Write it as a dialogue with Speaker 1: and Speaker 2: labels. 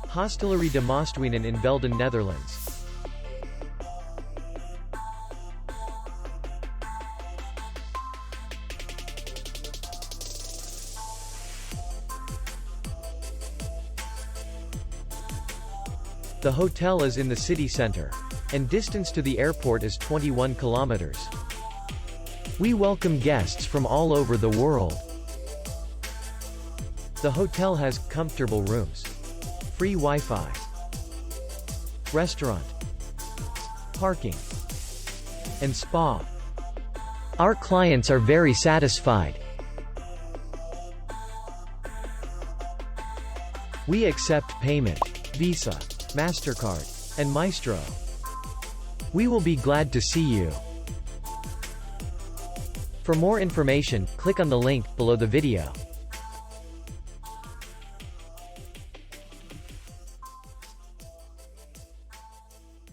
Speaker 1: Hostellerie De Maasduinen in Velden, Netherlands. The hotel is in the city center, and distance to the airport is 21 kilometers. We welcome guests from all over the world. The hotel has comfortable rooms, free Wi-Fi, restaurant, parking, and spa. Our clients are very satisfied. We accept payment, Visa, MasterCard, and Maestro. We will be glad to see you. For more information, click on the link below the video.